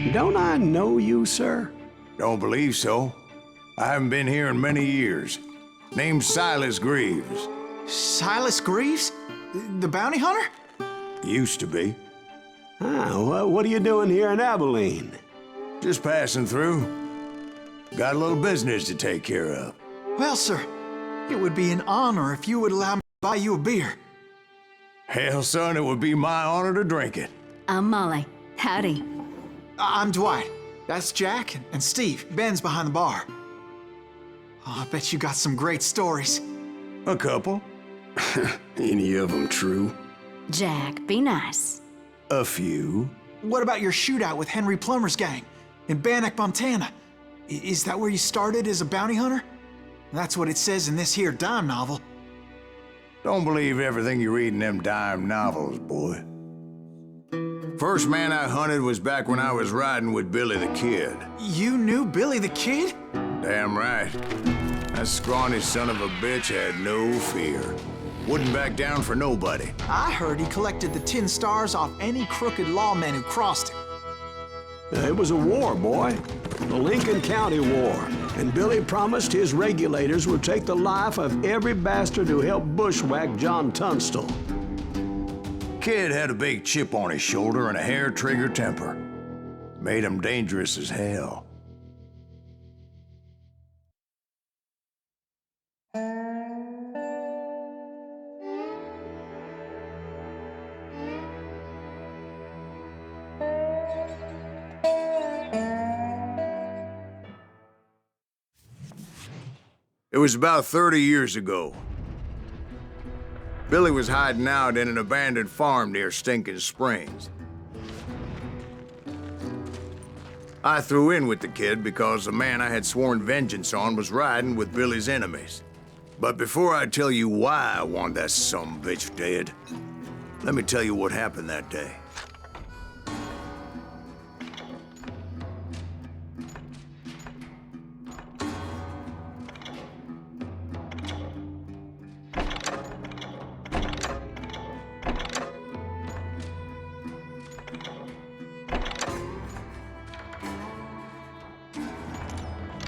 Don't I know you, sir? Don't believe so. I haven't been here in many years. Name's Silas Greaves. Silas Greaves? The bounty hunter? Used to be. Ah, what are you doing here in Abilene? Just passing through. Got a little business to take care of. Well, sir, it would be an honor if you would allow me to buy you a beer. Hell, son, it would be my honor to drink it. I'm Molly. Howdy. I'm Dwight. That's Jack and Steve. Ben's behind the bar. Oh, I bet you got some great stories. A couple. Any of them true? Jack, be nice. A few. What about your shootout with Henry Plummer's gang in Bannock, Montana? Is that where you started as a bounty hunter? That's what it says in this here dime novel. Don't believe everything you read in them dime novels, boy. First man I hunted was back when I was riding with Billy the Kid. You knew Billy the Kid? Damn right. That scrawny son of a bitch had no fear. Wouldn't back down for nobody. I heard he collected the 10 stars off any crooked lawmen who crossed him. It was a war, boy. The Lincoln County War. And Billy promised his regulators would take the life of every bastard who helped bushwhack John Tunstall. Kid had a big chip on his shoulder and a hair-trigger temper. Made him dangerous as hell. It was about 30 years ago. Billy was hiding out in an abandoned farm near Stinking Springs. I threw in with the kid because the man I had sworn vengeance on was riding with Billy's enemies. But before I tell you why I want that sumbitch dead, let me tell you what happened that day.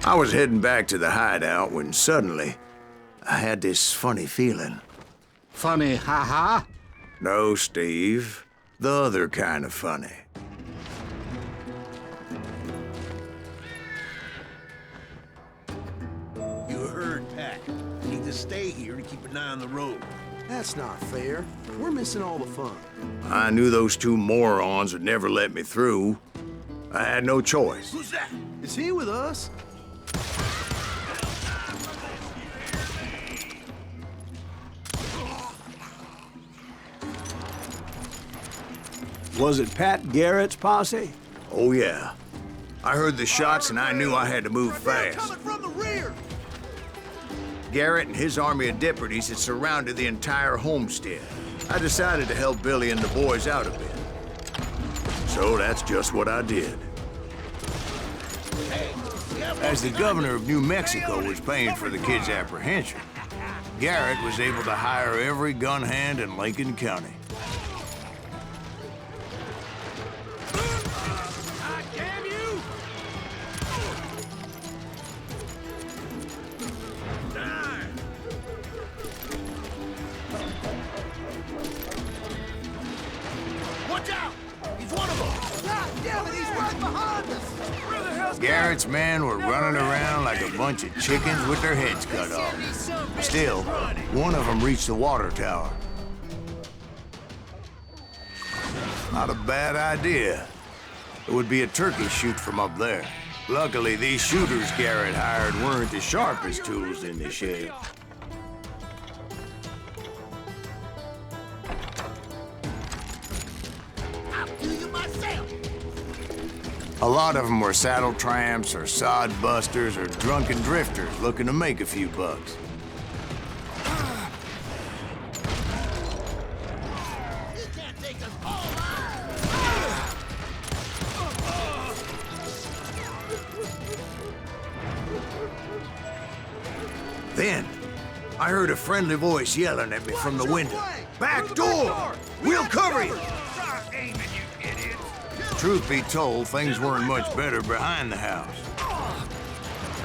I was heading back to the hideout when suddenly I had this funny feeling. Funny, ha-ha? No, Steve. The other kind of funny. You heard, Pat. Need to stay here to keep an eye on the road. That's not fair. We're missing all the fun. I knew those two morons would never let me through. I had no choice. Who's that? Is he with us? Was it Pat Garrett's posse? Oh, yeah. I heard the shots and I knew I had to move fast. Coming from the rear! Garrett and his army of deputies had surrounded the entire homestead. I decided to help Billy and the boys out a bit. So that's just what I did. As the governor of New Mexico was paying for the kid's apprehension, Garrett was able to hire every gun hand in Lincoln County. Garrett's men were running around like a bunch of chickens with their heads cut off. Still, one of them reached the water tower. Not a bad idea. It would be a turkey shoot from up there. Luckily, these shooters Garrett hired weren't the sharpest tools in the shed. A lot of them were saddle tramps or sod busters or drunken drifters looking to make a few bucks. Then, I heard a friendly voice yelling at me from the window. "Back door! We'll cover you!" Truth be told, things weren't much better behind the house.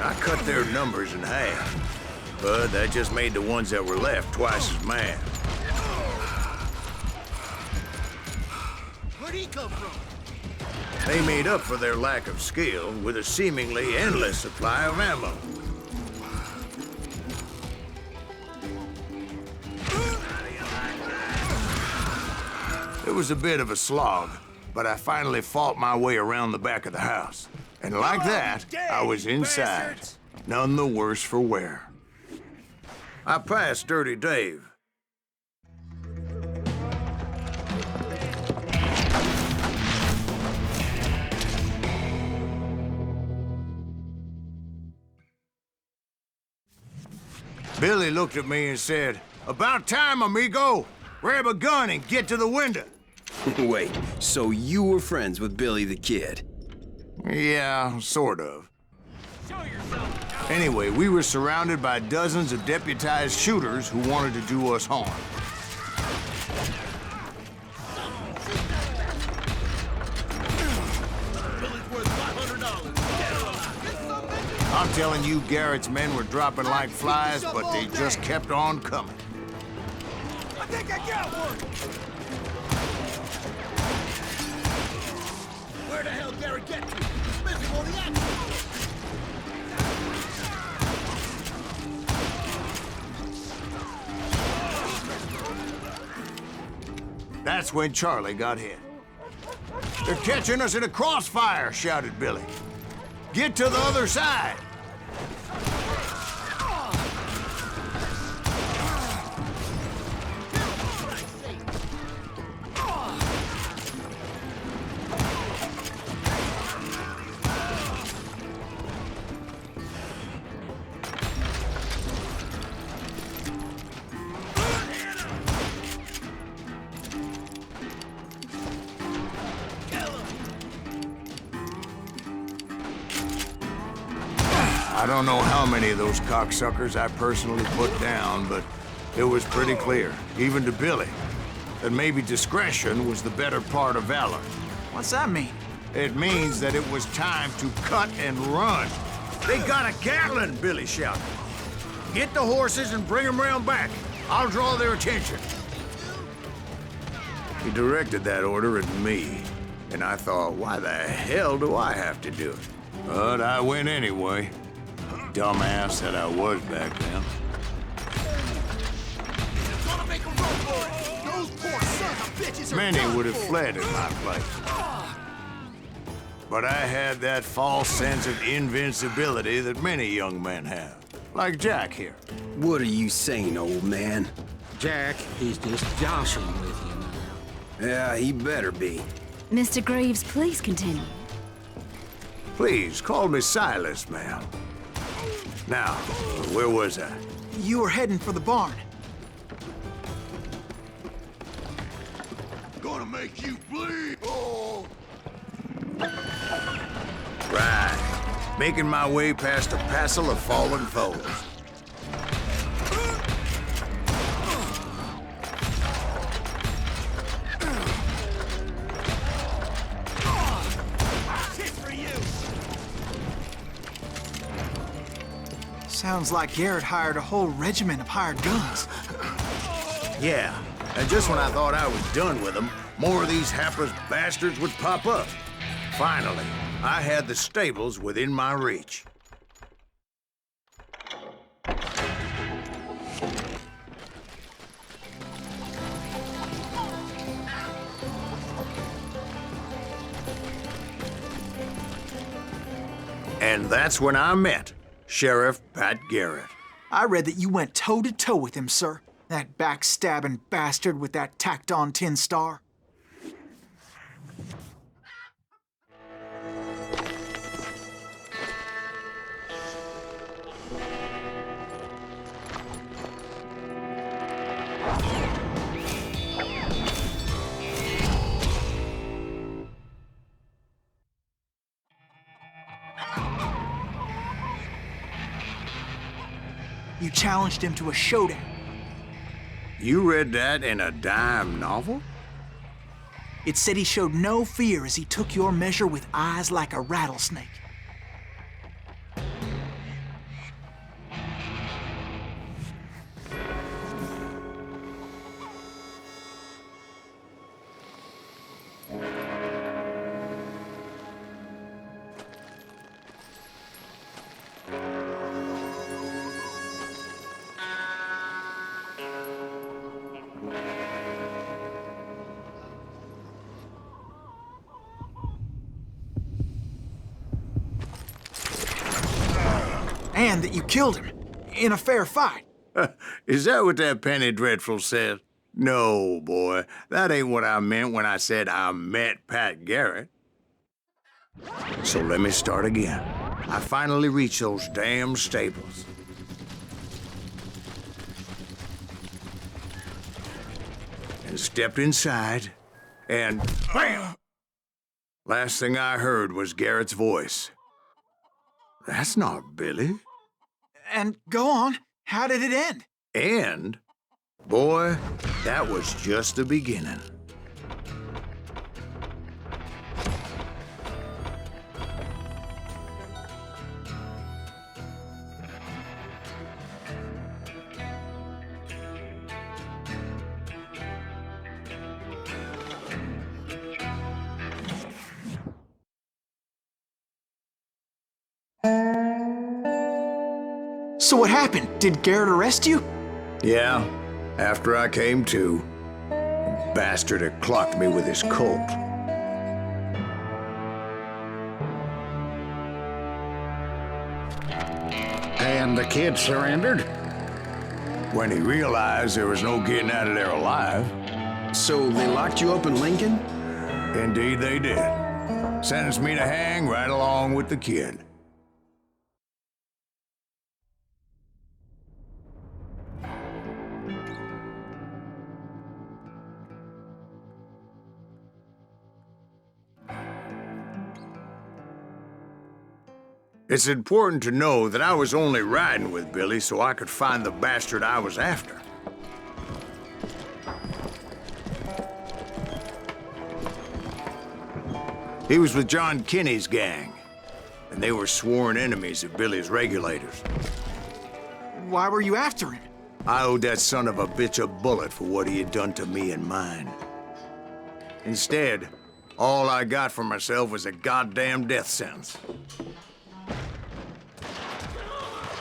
I cut their numbers in half, but that just made the ones that were left twice as mad. Where'd he come from? They made up for their lack of skill with a seemingly endless supply of ammo. It was a bit of a slog, but I finally fought my way around the back of the house. And like that, I was inside, none the worse for wear. I passed Dirty Dave. Billy looked at me and said, "About time, amigo. Grab a gun and get to the window." Wait, so you were friends with Billy the Kid? Yeah, sort of. Anyway, we were surrounded by dozens of deputized shooters who wanted to do us harm. Billy's worth $500. I'm telling you, Garrett's men were dropping like flies, but they just kept on coming. I think I got one. Where the hell Garrett get to? He's missing all the action. That's when Charlie got hit. "They're catching us in a crossfire," shouted Billy. "Get to the other side." I don't know how many of those cocksuckers I personally put down, but it was pretty clear, even to Billy, that maybe discretion was the better part of valor. What's that mean? It means that it was time to cut and run. "They got a Gatling," Billy shouted. "Get the horses and bring them round back. I'll draw their attention." He directed that order at me, and I thought, why the hell do I have to do it? But I went anyway. Dumbass that I was back then. Gonna make a run for it. Those poor sons of bitches are Many done would have for. fled in my place. But I had that false sense of invincibility that many young men have. Like Jack here. What are you saying, old man? Jack, he's just joshing with you now. Yeah, he better be. Mr. Greaves, please continue. Please, call me Silas, ma'am. Now, where was I? You were heading for the barn. Gonna make you bleed. Oh. Right. Making my way past a passel of fallen foes. Sounds like Garrett hired a whole regiment of hired guns. Yeah, and just when I thought I was done with them, more of these hapless bastards would pop up. Finally, I had the stables within my reach. And that's when I met Sheriff Pat Garrett. I read that you went toe-to-toe with him, sir. That backstabbing bastard with that tacked-on tin star. You challenged him to a showdown. You read that in a dime novel? It said he showed no fear as he took your measure with eyes like a rattlesnake. And that you killed him in a fair fight. Is that what that penny dreadful said? No, boy. That ain't what I meant when I said I met Pat Garrett. So let me start again. I finally reached those damn stables. And stepped inside, and BAM! Last thing I heard was Garrett's voice. That's not Billy. And go on, how did it end? And, boy, that was just the beginning. So what happened? Did Garrett arrest you? Yeah, after I came to, the bastard had clocked me with his Colt. And the kid surrendered? When he realized there was no getting out of there alive. So they locked you up in Lincoln? Indeed they did. Sentenced me to hang right along with the kid. It's important to know that I was only riding with Billy so I could find the bastard I was after. He was with John Kinney's gang, and they were sworn enemies of Billy's regulators. Why were you after him? I owed that son of a bitch a bullet for what he had done to me and mine. Instead, all I got for myself was a goddamn death sentence.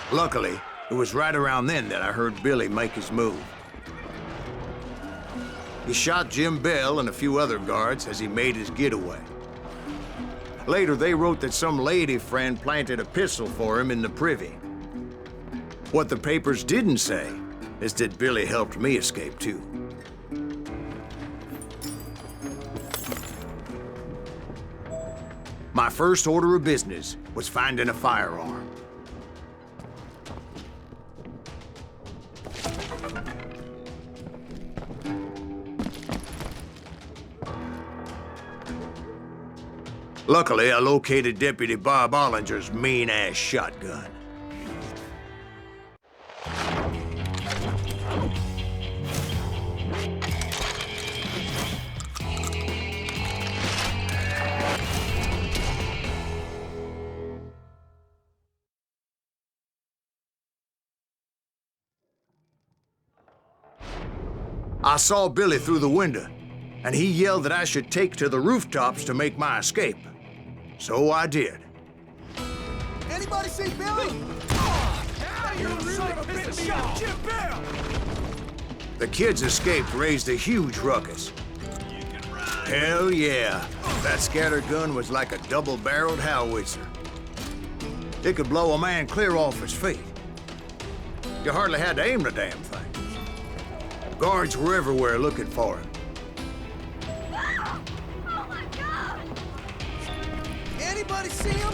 Luckily, it was right around then that I heard Billy make his move. He shot Jim Bell and a few other guards as he made his getaway. Later, they wrote that some lady friend planted a pistol for him in the privy. What the papers didn't say is that Billy helped me escape, too. My first order of business was finding a firearm. Luckily, I located Deputy Bob Ollinger's mean-ass shotgun. I saw Billy through the window, and he yelled that I should take to the rooftops to make my escape. So I did. Anybody see Billy? You're really pissing me off. Jim Bell! The kids' escape raised a huge ruckus. Hell yeah. That scatter gun was like a double-barreled howitzer. It could blow a man clear off his feet. You hardly had to aim the damn thing. Guards were everywhere looking for him. Anybody see him?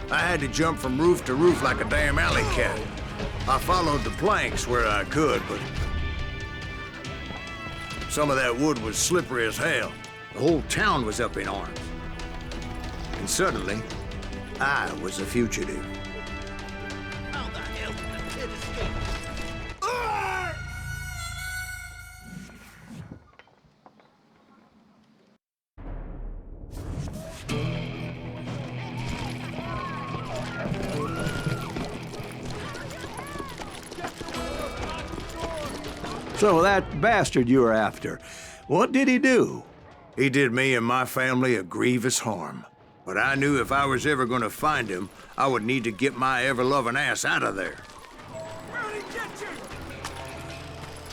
I had to jump from roof to roof like a damn alley cat. I followed the planks where I could, but some of that wood was slippery as hell. The whole town was up in arms. And suddenly, I was a fugitive. How the hell did the kid escape? So that bastard you were after, what did he do? He did me and my family a grievous harm. But I knew if I was ever gonna find him, I would need to get my ever-loving ass out of there. Where'd he get you?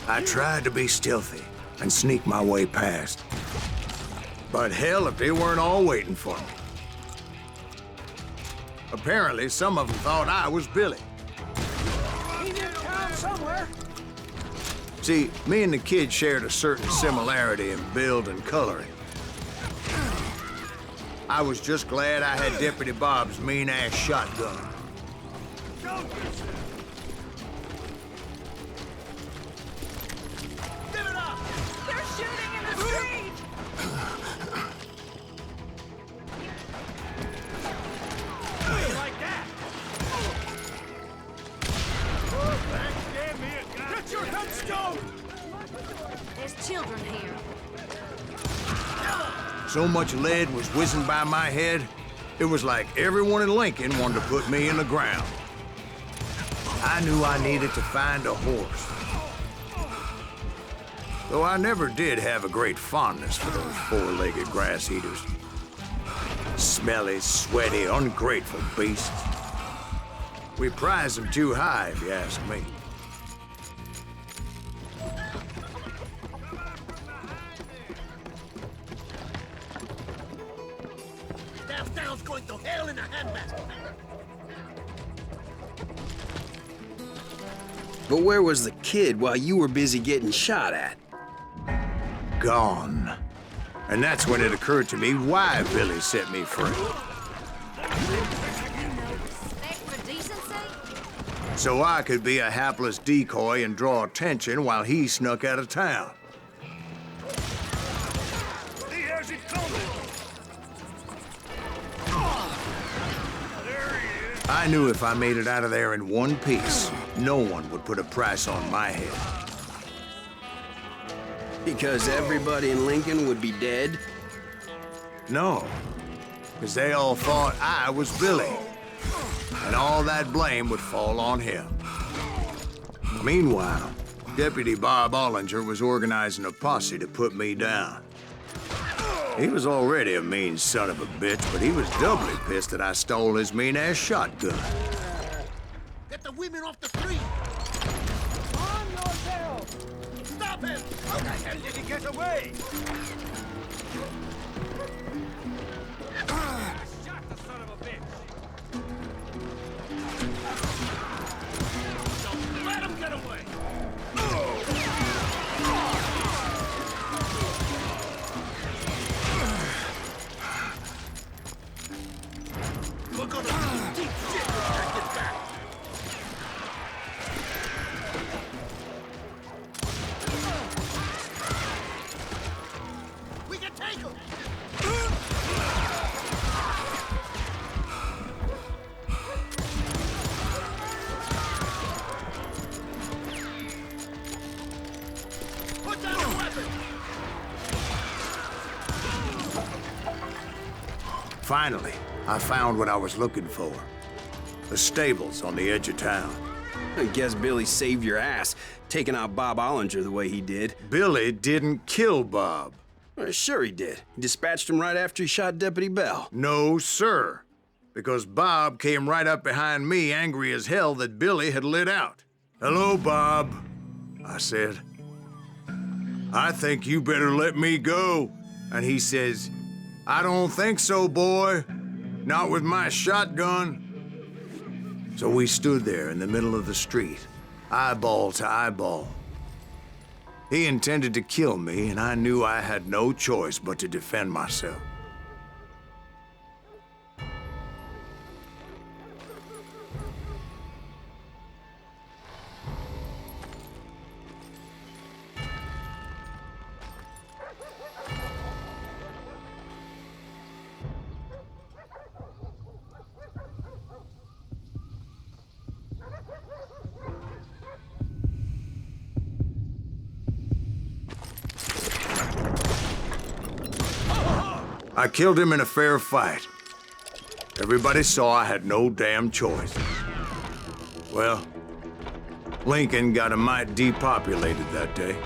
I tried to be stealthy and sneak my way past. But hell, if they weren't all waiting for me. Apparently, some of them thought I was Billy. He's in town somewhere. See, me and the kid shared a certain similarity in build and coloring. I was just glad I had Deputy Bob's mean-ass shotgun. Give it up! They're shooting in the street! Like that! Backstab me again! Get your headstone! There's children here. So much lead was whizzing by my head, it was like everyone in Lincoln wanted to put me in the ground. I knew I needed to find a horse. Though I never did have a great fondness for those four-legged grass eaters. Smelly, sweaty, ungrateful beasts. We prize them too high, if you ask me. That town's going to hell in a handbasket. But where was the kid while you were busy getting shot at? Gone. And that's when it occurred to me why Billy set me free. Respect for decency? So I could be a hapless decoy and draw attention while he snuck out of town. Here's it coming! There he is! I knew if I made it out of there in one piece, no one would put a price on my head. Because everybody in Lincoln would be dead? No, because they all thought I was Billy, and all that blame would fall on him. Meanwhile, Deputy Bob Ollinger was organizing a posse to put me down. He was already a mean son of a bitch, but he was doubly pissed that I stole his mean-ass shotgun. Get the women off the street! On yourself! Stop him! How the hell did he get away? Shot the son of a bitch! Don't let him get away! We're gonna do deep shit when I get back! We can take him! Put down the weapon! Finally, I found what I was looking for. The stables on the edge of town. I guess Billy saved your ass, taking out Bob Ollinger the way he did. Billy didn't kill Bob. Well, sure he did. He dispatched him right after he shot Deputy Bell. No, sir. Because Bob came right up behind me, angry as hell that Billy had lit out. "Hello, Bob," I said. "I think you better let me go." And he says, "I don't think so, boy. Not with my shotgun." So we stood there in the middle of the street, eyeball to eyeball. He intended to kill me, and I knew I had no choice but to defend myself. I killed him in a fair fight. Everybody saw I had no damn choice. Well, Lincoln got a mite depopulated that day.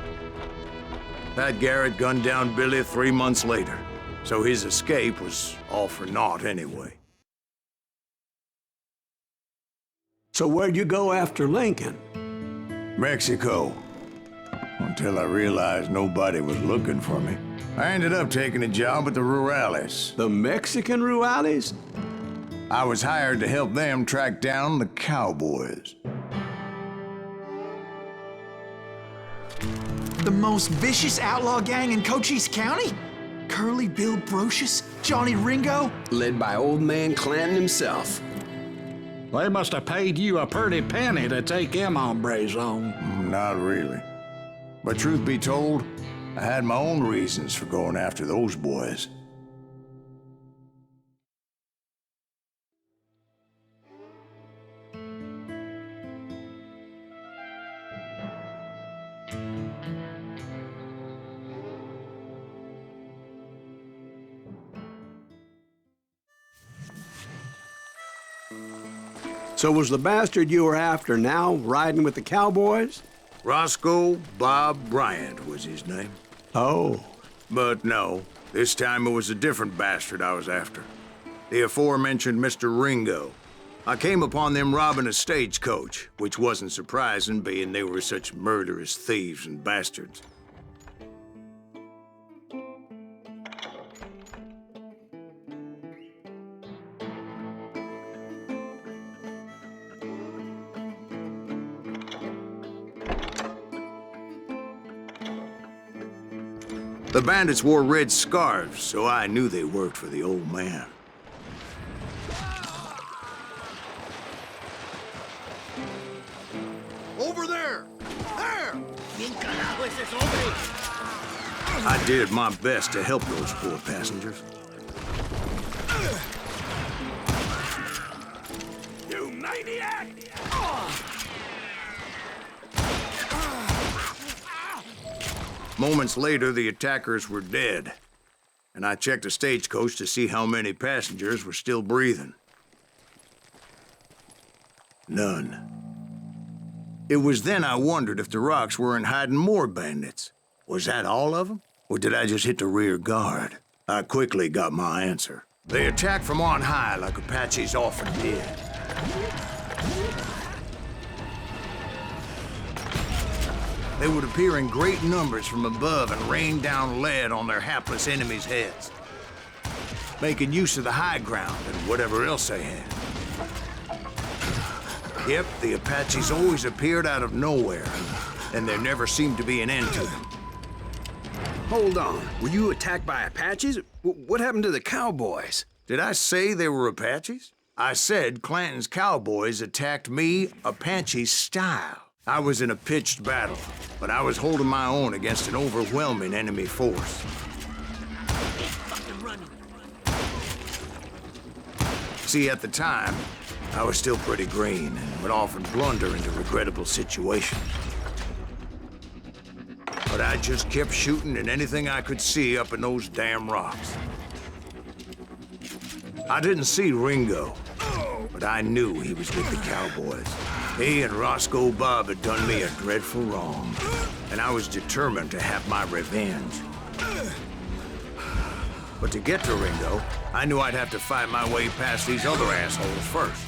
Pat Garrett gunned down Billy 3 months later, so his escape was all for naught anyway. So where'd you go after Lincoln? Mexico. Until I realized nobody was looking for me. I ended up taking a job at the Rurales. The Mexican Rurales? I was hired to help them track down the cowboys. The most vicious outlaw gang in Cochise County? Curly Bill Brocious? Johnny Ringo? Led by old man Clanton himself. They must have paid you a pretty penny to take them hombres on. Not really. But truth be told, I had my own reasons for going after those boys. So was the bastard you were after now riding with the cowboys? Roscoe Bob Bryant was his name. Oh. But no, this time it was a different bastard I was after. The aforementioned Mr. Ringo. I came upon them robbing a stagecoach, which wasn't surprising, being they were such murderous thieves and bastards. The bandits wore red scarves, so I knew they worked for the old man. Over there! There! ¿Quién carajo es ese hombre? I did my best to help those poor passengers. You maniac! Moments later, the attackers were dead, and I checked the stagecoach to see how many passengers were still breathing. None. It was then I wondered if the rocks weren't hiding more bandits. Was that all of them? Or did I just hit the rear guard? I quickly got my answer. They attacked from on high like Apaches often did. They would appear in great numbers from above and rain down lead on their hapless enemies' heads, making use of the high ground and whatever else they had. Yep, the Apaches always appeared out of nowhere, and there never seemed to be an end to them. Hold on. Were you attacked by Apaches? What happened to the cowboys? Did I say they were Apaches? I said Clanton's cowboys attacked me Apache style. I was in a pitched battle, but I was holding my own against an overwhelming enemy force. See, at the time, I was still pretty green and would often blunder into regrettable situations. But I just kept shooting at anything I could see up in those damn rocks. I didn't see Ringo, but I knew he was with the cowboys. He and Roscoe Bob had done me a dreadful wrong, and I was determined to have my revenge. But to get to Ringo, I knew I'd have to fight my way past these other assholes first.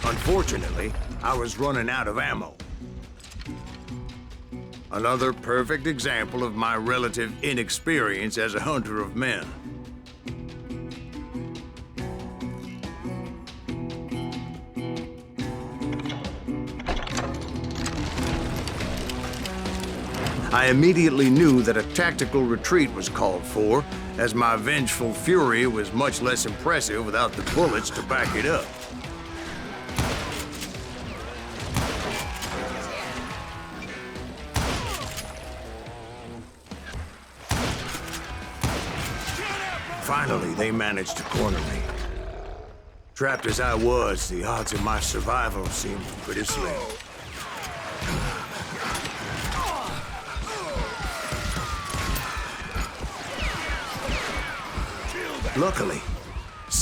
Unfortunately, I was running out of ammo. Another perfect example of my relative inexperience as a hunter of men. I immediately knew that a tactical retreat was called for, as my vengeful fury was much less impressive without the bullets to back it up. Finally, they managed to corner me. Trapped as I was, the odds of my survival seemed pretty slim. Luckily,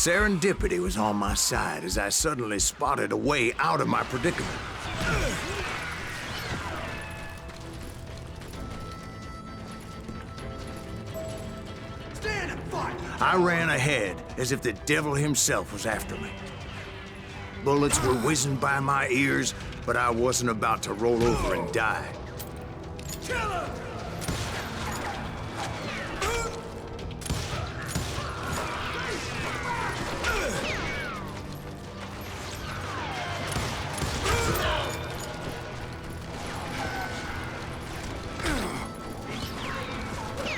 serendipity was on my side as I suddenly spotted a way out of my predicament. Stand and fight! I ran ahead as if the devil himself was after me. Bullets were whizzing by my ears, but I wasn't about to roll over and die. Kill him!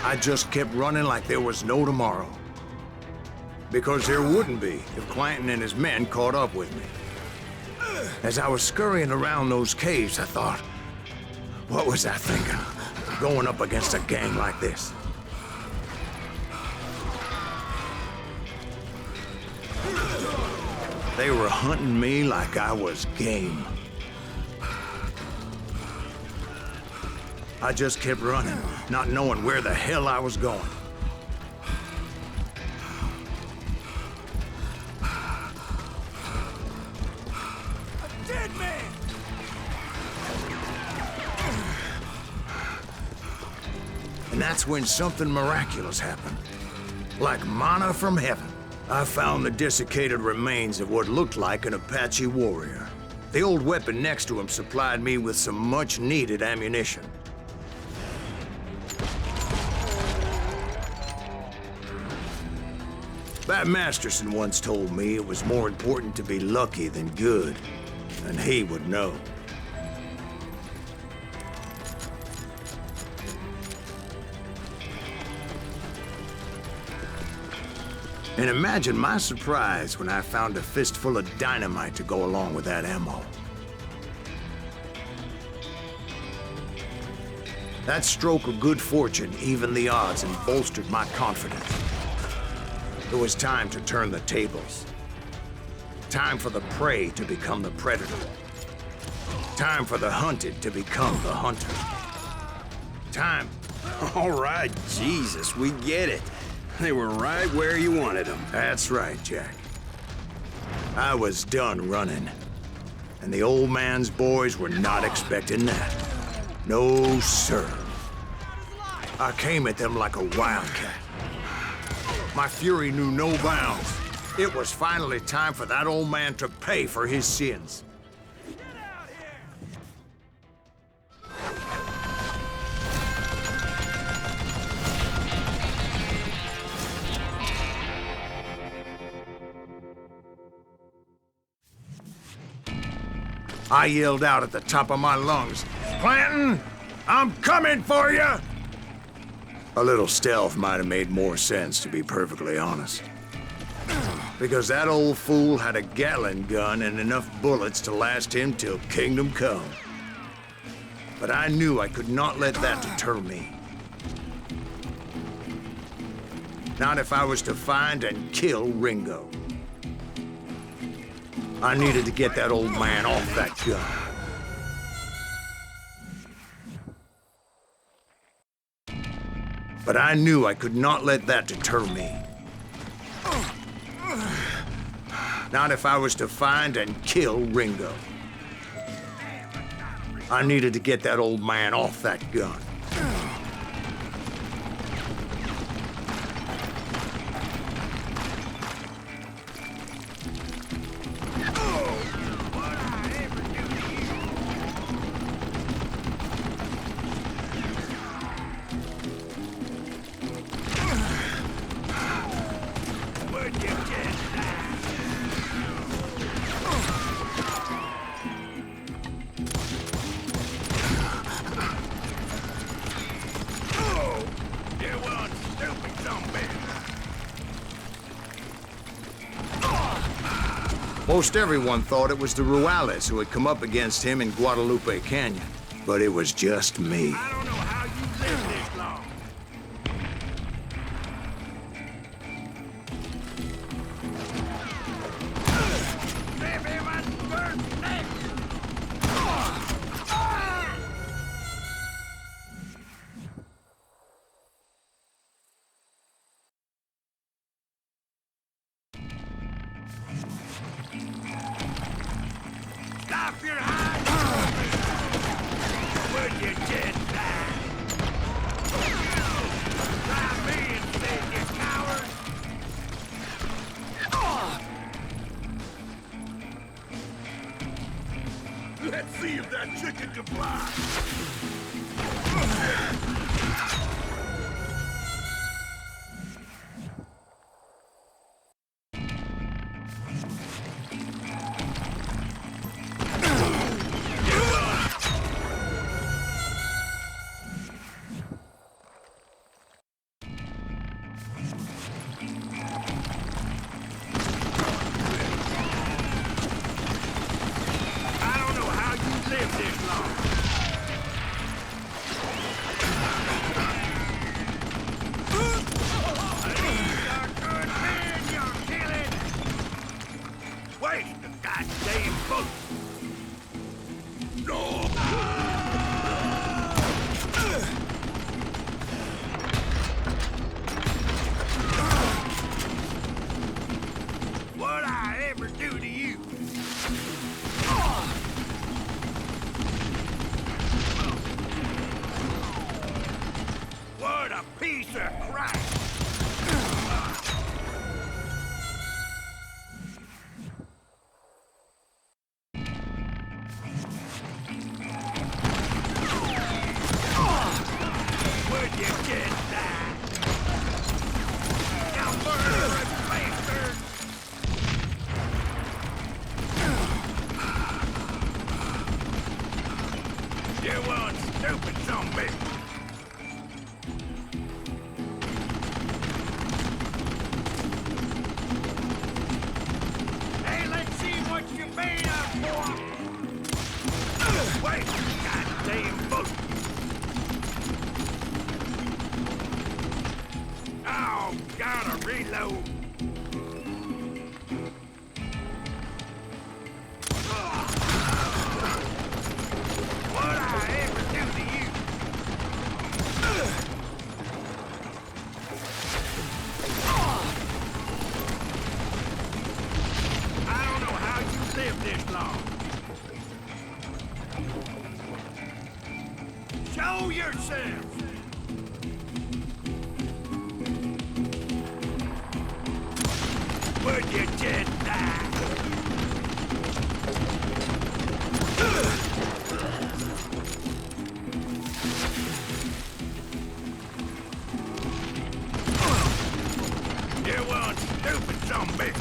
I just kept running like there was no tomorrow. Because there wouldn't be if Clanton and his men caught up with me. As I was scurrying around those caves, I thought, what was I thinking? Going up against a gang like this. They were hunting me like I was game. I just kept running, not knowing where the hell I was going. Dead man! And that's when something miraculous happened. Like manna from heaven. I found the desiccated remains of what looked like an Apache warrior. The old weapon next to him supplied me with some much-needed ammunition. Bat Masterson once told me it was more important to be lucky than good, and he would know. And imagine my surprise when I found a fistful of dynamite to go along with that ammo. That stroke of good fortune evened the odds and bolstered my confidence. It was time to turn the tables. Time for the prey to become the predator. Time for the hunted to become the hunter. Time. All right, Jesus, we get it. They were right where you wanted them. That's right, Jack. I was done running. And the old man's boys were not expecting that. No, sir. I came at them like a wildcat. My fury knew no bounds. It was finally time for that old man to pay for his sins. I yelled out at the top of my lungs, "Clanton, I'm coming for you!" A little stealth might have made more sense, to be perfectly honest. Because that old fool had a Gatling gun and enough bullets to last him till kingdom come. But I knew I could not let that deter me. Not if I was to find and kill Ringo. I needed to get that old man off that gun. But I knew I could not let that deter me. Not if I was to find and kill Ringo. I needed to get that old man off that gun. Most everyone thought it was the Ruales who had come up against him in Guadalupe Canyon, but it was just me. I don't know how you lived this long. off your hide! Would you just die? Try me instead, you coward! Let's see if that chicken can fly! Show yourself! Would you just die? You one stupid zombie!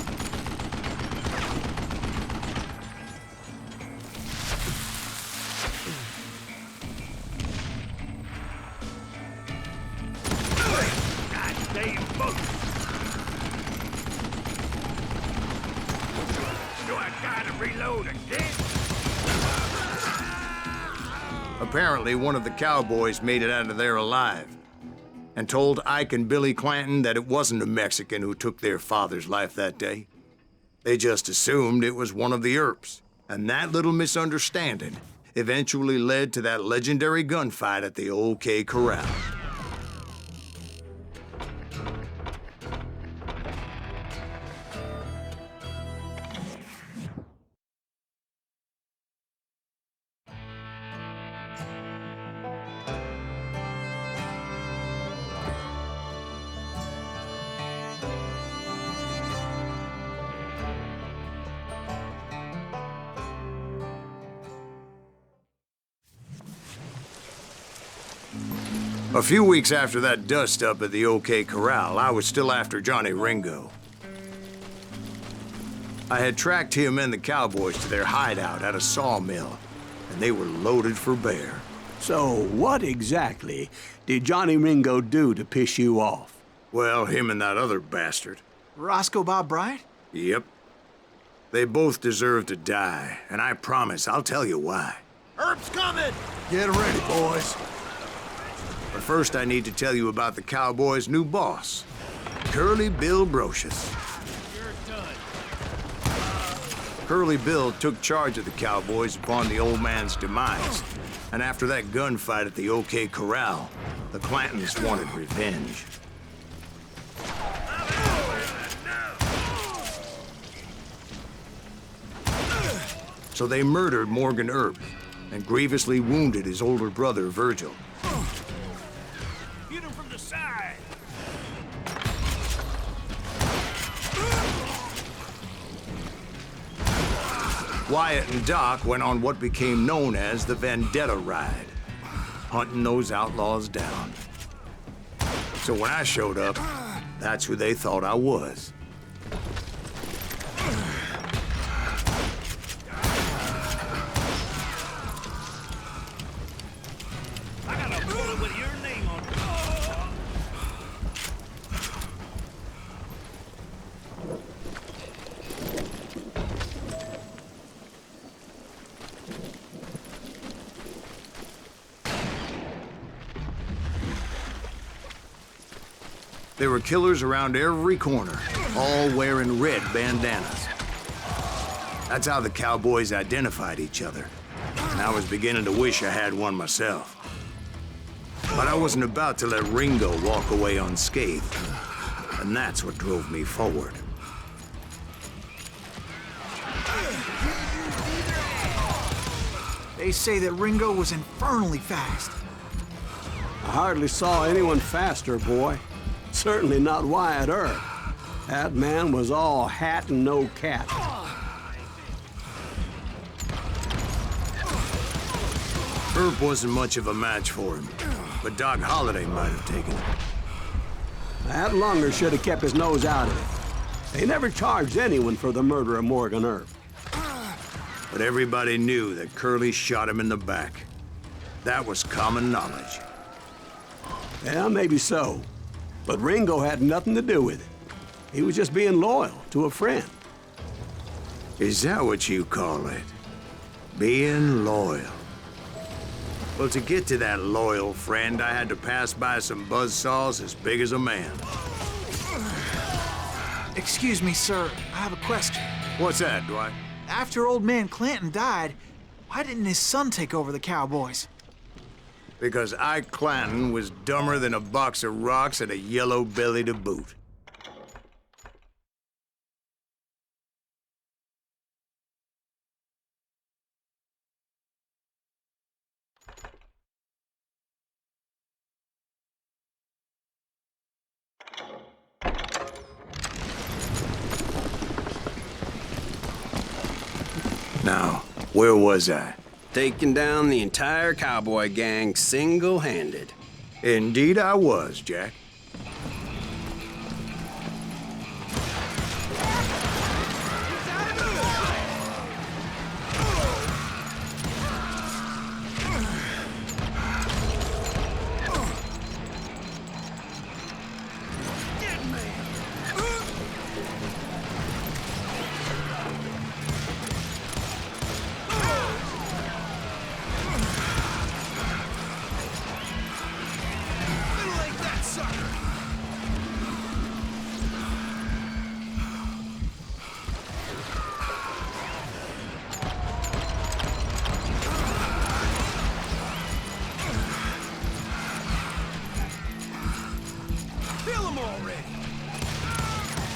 Apparently, one of the cowboys made it out of there alive and told Ike and Billy Clanton that it wasn't a Mexican who took their father's life that day. They just assumed it was one of the Earps, and that little misunderstanding eventually led to that legendary gunfight at the OK Corral. A few weeks after that dust-up at the OK Corral, I was still after Johnny Ringo. I had tracked him and the cowboys to their hideout at a sawmill, and they were loaded for bear. So what exactly did Johnny Ringo do to piss you off? Well, him and that other bastard. Roscoe Bob Bryant? Yep. They both deserve to die, and I promise I'll tell you why. Herb's coming! Get ready, boys. But first, I need to tell you about the Cowboys' new boss, Curly Bill Brocious. You're done. Curly Bill took charge of the Cowboys upon the old man's demise, and after that gunfight at the OK Corral, the Clantons wanted revenge. So they murdered Morgan Earp and grievously wounded his older brother, Virgil. Hit him from the side. Wyatt and Doc went on what became known as the Vendetta Ride, hunting those outlaws down. So when I showed up, that's who they thought I was. I got a bullet with your name on it. There were killers around every corner, all wearing red bandanas. That's how the cowboys identified each other, and I was beginning to wish I had one myself. But I wasn't about to let Ringo walk away unscathed, and that's what drove me forward. They say that Ringo was infernally fast. I hardly saw anyone faster, boy. Certainly not Wyatt Earp. That man was all hat and no cat. Earp wasn't much of a match for him, but Doc Holliday might have taken it. That Lunger should have kept his nose out of it. They never charged anyone for the murder of Morgan Earp. But everybody knew that Curly shot him in the back. That was common knowledge. Yeah, maybe so. But Ringo had nothing to do with it. He was just being loyal to a friend. Is that what you call it? Being loyal? Well, to get to that loyal friend, I had to pass by some buzzsaws as big as a man. Excuse me, sir. I have a question. What's that, Dwight? After old man Clanton died, why didn't his son take over the cowboys? Because Ike Clanton was dumber than a box of rocks and a yellow belly to boot. Now, where was I? Taking down the entire cowboy gang single-handed. Indeed I was, Jack.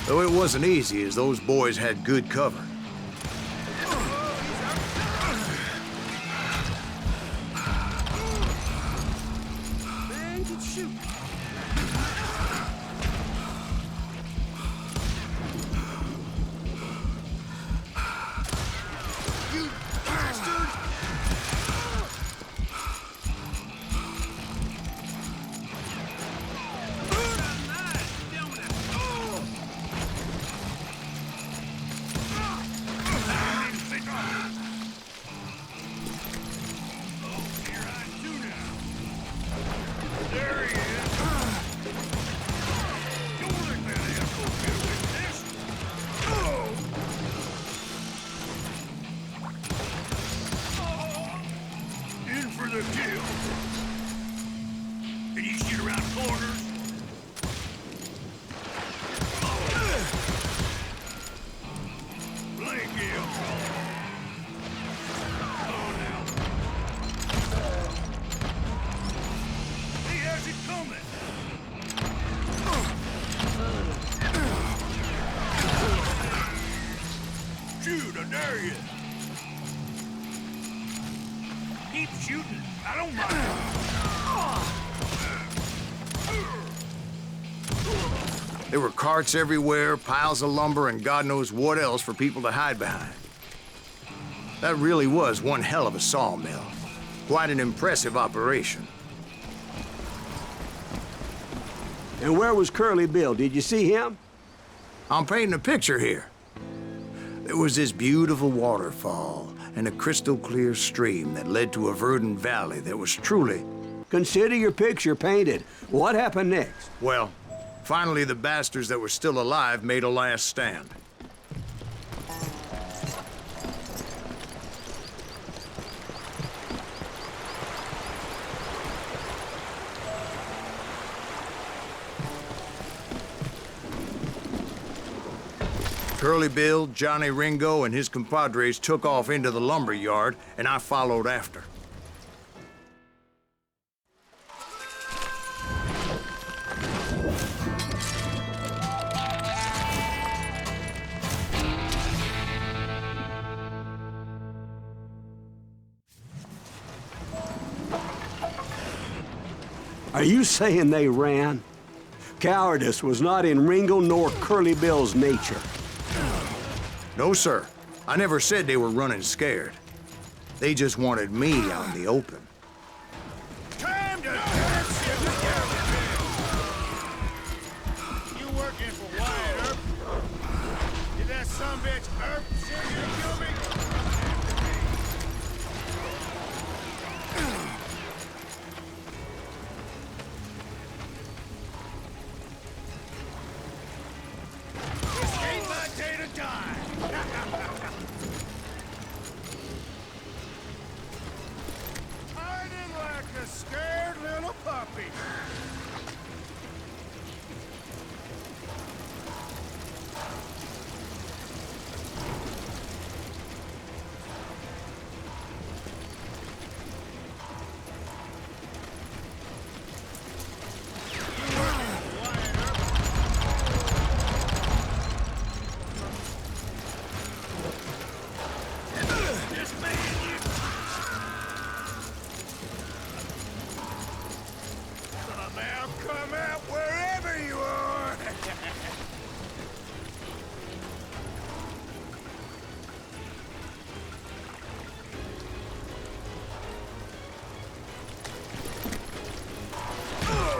Though it wasn't easy, as those boys had good cover. Man can shoot. You bastard! The kill. Can you shoot around corners? Blake him. Oh, now. He has it coming. Shoot, I dare you. shooting. I don't mind. There were carts everywhere, piles of lumber, and God knows what else for people to hide behind. That really was one hell of a sawmill. Quite an impressive operation. And where was Curly Bill? Did you see him? I'm painting a picture here. There was this beautiful waterfall and a crystal clear stream that led to a verdant valley that was truly... Consider your picture painted. What happened next? Well, finally the bastards that were still alive made a last stand. Curly Bill, Johnny Ringo, and his compadres took off into the lumber yard, and I followed after. Are you saying they ran? Cowardice was not in Ringo nor Curly Bill's nature. No, sir. I never said they were running scared. They just wanted me out in the open. Time to turn shit together. You working for Wyatt Earp? Did that sumbitch Earp send you to kill me? This ain't my day to die. Hiding like a scared little puppy. Come out wherever you are!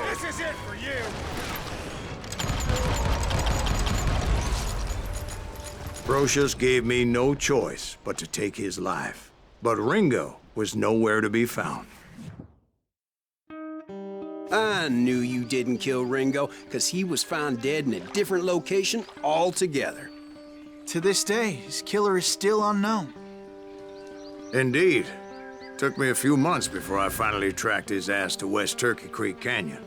This is it for you! Brocious gave me no choice but to take his life. But Ringo was nowhere to be found. I knew you didn't kill Ringo, because he was found dead in a different location altogether. To this day, his killer is still unknown. Indeed. Took me a few months before I finally tracked his ass to West Turkey Creek Canyon.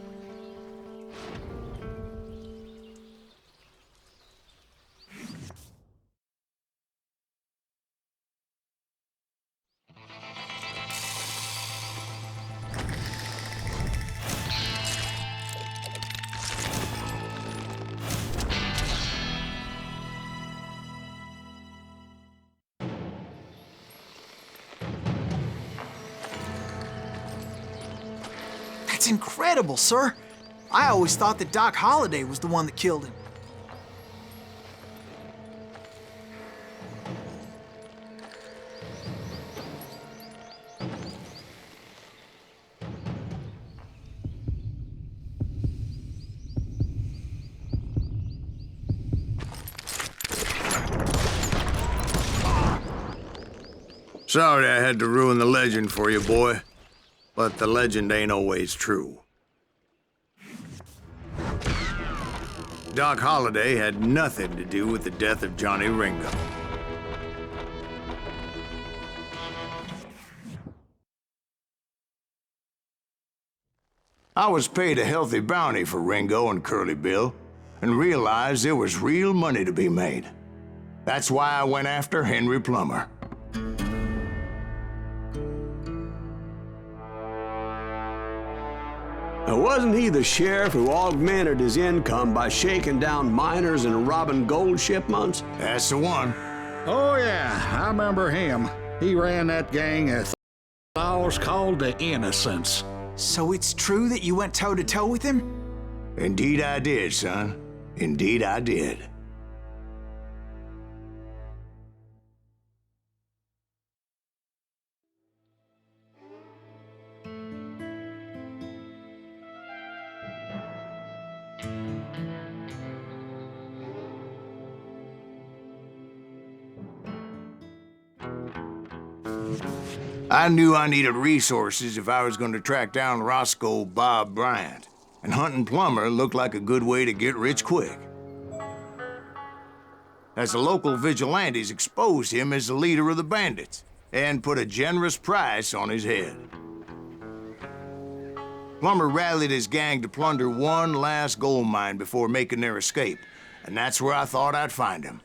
That's incredible, sir. I always thought that Doc Holliday was the one that killed him. Sorry I had to ruin the legend for you, boy. But the legend ain't always true. Doc Holliday had nothing to do with the death of Johnny Ringo. I was paid a healthy bounty for Ringo and Curly Bill, and realized there was real money to be made. That's why I went after Henry Plummer. Now, wasn't he the sheriff who augmented his income by shaking down miners and robbing gold shipments? That's the one. Oh, yeah, I remember him. He ran that gang All's called the innocents. So it's true that you went toe-to-toe with him? Indeed I did, son. Indeed I did. I knew I needed resources if I was going to track down Roscoe Bob Bryant, and hunting Plummer looked like a good way to get rich quick. As the local vigilantes exposed him as the leader of the bandits, and put a generous price on his head. Plummer rallied his gang to plunder one last gold mine before making their escape, and that's where I thought I'd find him.